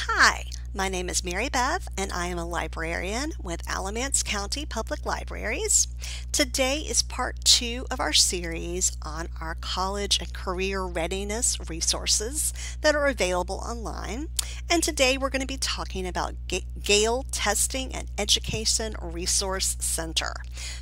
Hi, my name is Mary Beth, and I am a librarian with Alamance County Public Libraries. Today is part 2 of our series on our college and career readiness resources that are available online. And today we're going to be talking about Gale Testing and Education Resource Center.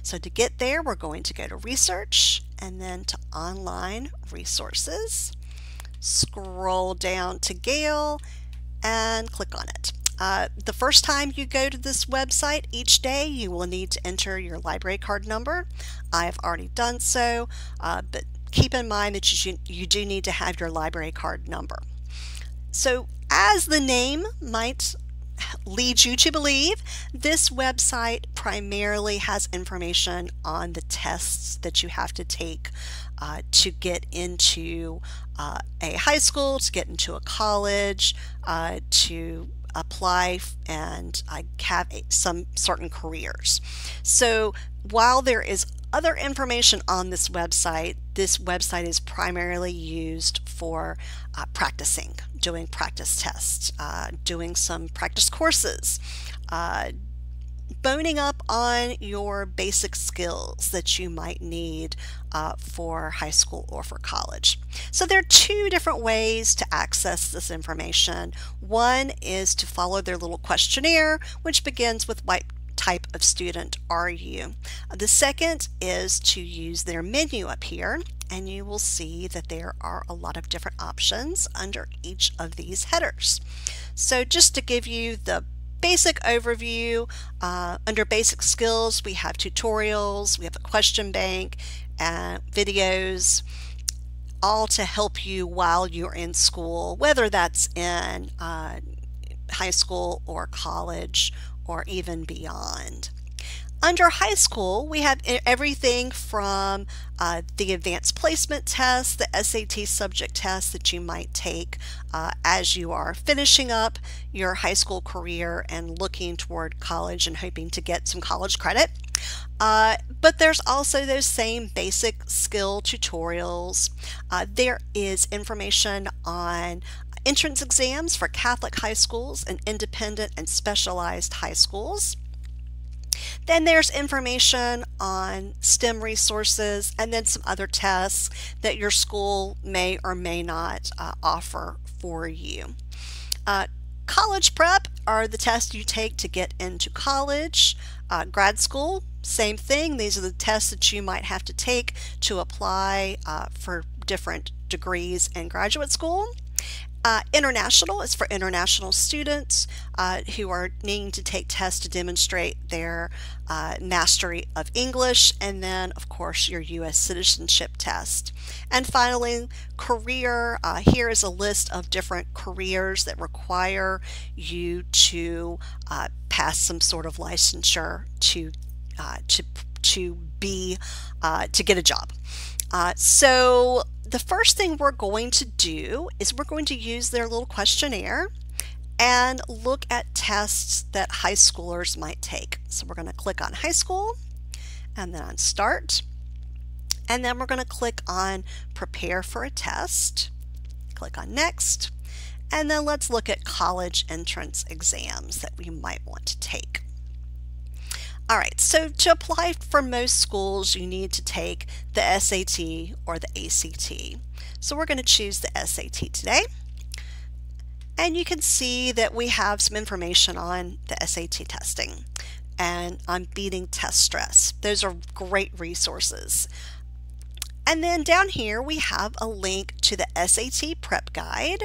So to get there, we're going to go to Research and then to Online Resources. Scroll down to Gale and click on it. The first time you go to this website each day, you will need to enter your library card number. I have already done so, but keep in mind that you do need to have your library card number. So as the name might lead you to believe, this website primarily has information on the tests that you have to take to get into a high school, to get into a college, to apply and have some certain careers. So while there is other information on this website is primarily used for practicing, doing practice tests, doing some practice courses, boning up on your basic skills that you might need for high school or for college. So there are two different ways to access this information. One is to follow their little questionnaire, which begins with what type of student are you. The second is to use their menu up here, and you will see that there are a lot of different options under each of these headers. So just to give you the basic overview, under basic skills we have tutorials, we have a question bank, videos, all to help you while you're in school, whether that's in high school or college or even beyond. Under high school, we have everything from the advanced placement test, the SAT subject test that you might take as you are finishing up your high school career and looking toward college and hoping to get some college credit. But there's also those same basic skill tutorials. There is information on entrance exams for Catholic high schools and independent and specialized high schools. Then there's information on STEM resources and then some other tests that your school may or may not offer for you. College prep are the tests you take to get into college. Grad school, same thing. These are the tests that you might have to take to apply for different degrees in graduate school. International is for international students who are needing to take tests to demonstrate their mastery of English, and then of course your U.S. citizenship test. And finally, career. Here is a list of different careers that require you to pass some sort of licensure to get a job. So the first thing we're going to do is we're going to use their little questionnaire and look at tests that high schoolers might take. So we're going to click on high school and then on start, and then we're going to click on prepare for a test, click on next, and then let's look at college entrance exams that we might want to take. Alright, so to apply for most schools, you need to take the SAT or the ACT. So we're going to choose the SAT today. And you can see that we have some information on the SAT testing and on beating test stress. Those are great resources. And then down here we have a link to the SAT prep guide.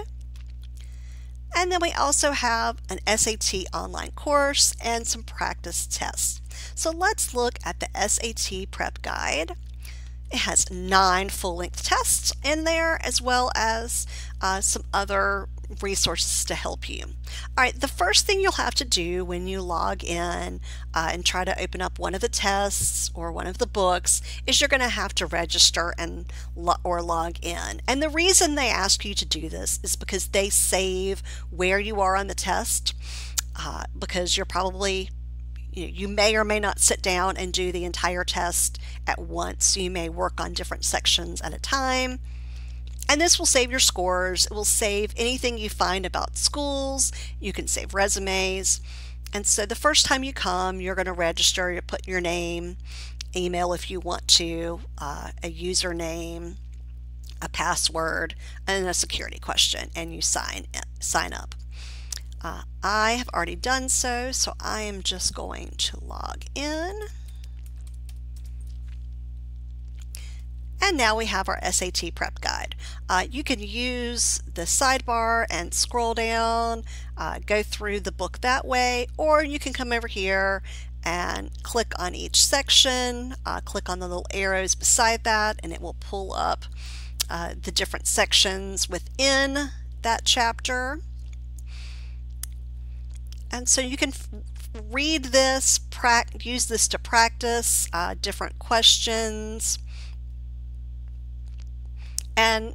And then we also have an SAT online course and some practice tests. So let's look at the SAT prep guide. It has 9 full-length tests in there, as well as some other resources to help you. Alright, the first thing you'll have to do when you log in and try to open up one of the tests or one of the books is you're going to have to register and log in. And the reason they ask you to do this is because they save where you are on the test, because you're probably you may or may not sit down and do the entire test at once. You may work on different sections at a time. And this will save your scores. It will save anything you find about schools. You can save resumes. And so the first time you come, you're going to register. You put your name, email if you want to, a username, a password, and a security question, and you sign up. I have already done so, so I am just going to log in. And now we have our SAT prep guide. You can use the sidebar and scroll down, go through the book that way, or you can come over here and click on each section, click on the little arrows beside that, and it will pull up the different sections within that chapter. And so you can read this, use this to practice different questions, and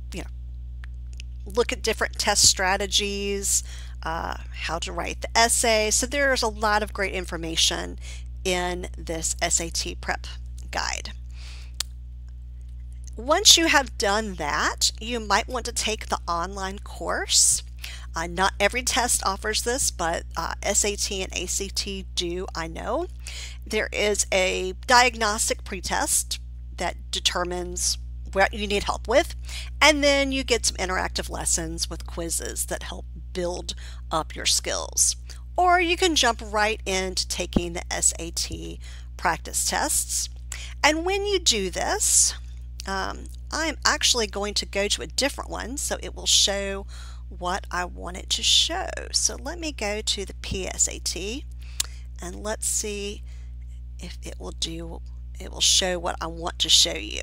look at different test strategies, how to write the essay. So there's a lot of great information in this SAT prep guide. Once you have done that, you might want to take the online course. Not every test offers this, but SAT and ACT do, I know. There is a diagnostic pretest that determines what you need help with, and then you get some interactive lessons with quizzes that help build up your skills. Or you can jump right into taking the SAT practice tests. And when you do this, I'm actually going to go to a different one so it will show what I want it to show. So let me go to the PSAT and let's see if it will show what I want to show you.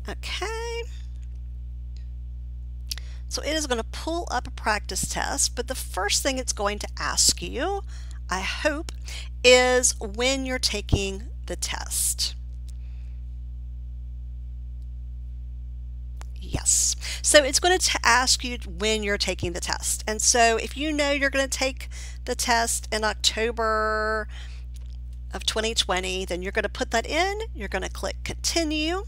Okay, so it is going to pull up a practice test, but the first thing it's going to ask you, I hope, is when you're taking the test. Yes, so it's going to ask you when you're taking the test. And so if you know you're going to take the test in October of 2020, then you're going to put that in, you're going to click continue.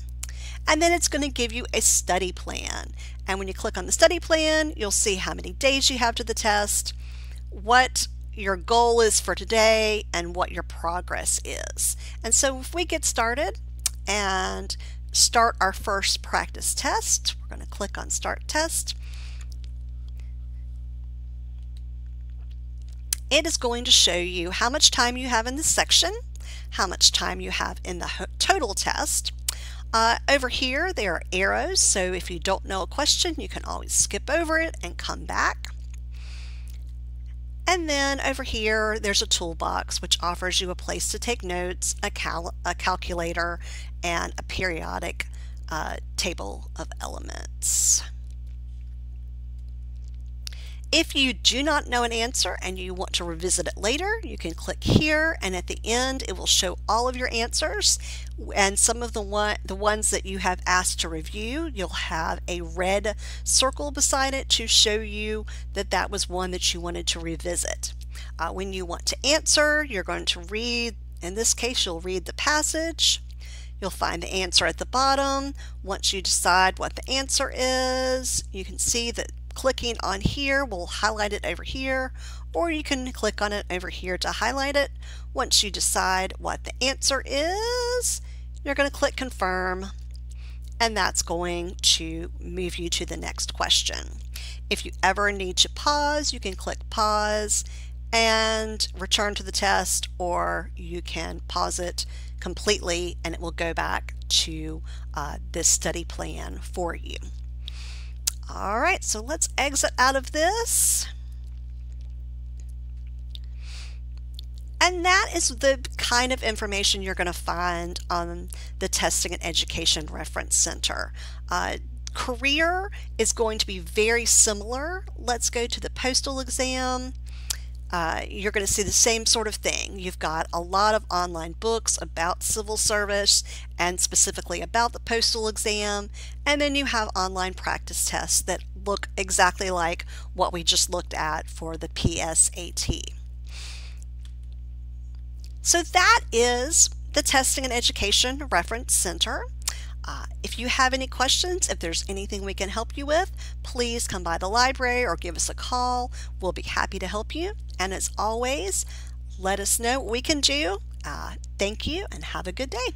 And then it's going to give you a study plan. And when you click on the study plan, you'll see how many days you have to the test, what your goal is for today, and what your progress is. And so if we get started and start our first practice test, we're going to click on Start Test. It is going to show you how much time you have in this section, how much time you have in the total test. Over here there are arrows, so if you don't know a question you can always skip over it and come back. And then over here there's a toolbox which offers you a place to take notes, a calculator, and a periodic table of elements. If you do not know an answer and you want to revisit it later, you can click here, and at the end it will show all of your answers, and some of the ones that you have asked to review, you'll have a red circle beside it to show you that that was one that you wanted to revisit. When you want to answer, you're going to read, in this case you'll read the passage. You'll find the answer at the bottom. Once you decide what the answer is, you can see that clicking on here will highlight it over here, or you can click on it over here to highlight it. Once you decide what the answer is, you're going to click confirm, and that's going to move you to the next question. If you ever need to pause, you can click pause and return to the test, or you can pause it completely and it will go back to this study plan for you. All right, so let's exit out of this. And that is the kind of information you're going to find on the Testing and Education Reference Center. Career is going to be very similar. Let's go to the postal exam. You're going to see the same sort of thing. You've got a lot of online books about civil service and specifically about the postal exam, and then you have online practice tests that look exactly like what we just looked at for the PSAT. So that is the Testing and Education Reference Center. If you have any questions, if there's anything we can help you with, please come by the library or give us a call. We'll be happy to help you. And as always, let us know what we can do. Thank you and have a good day.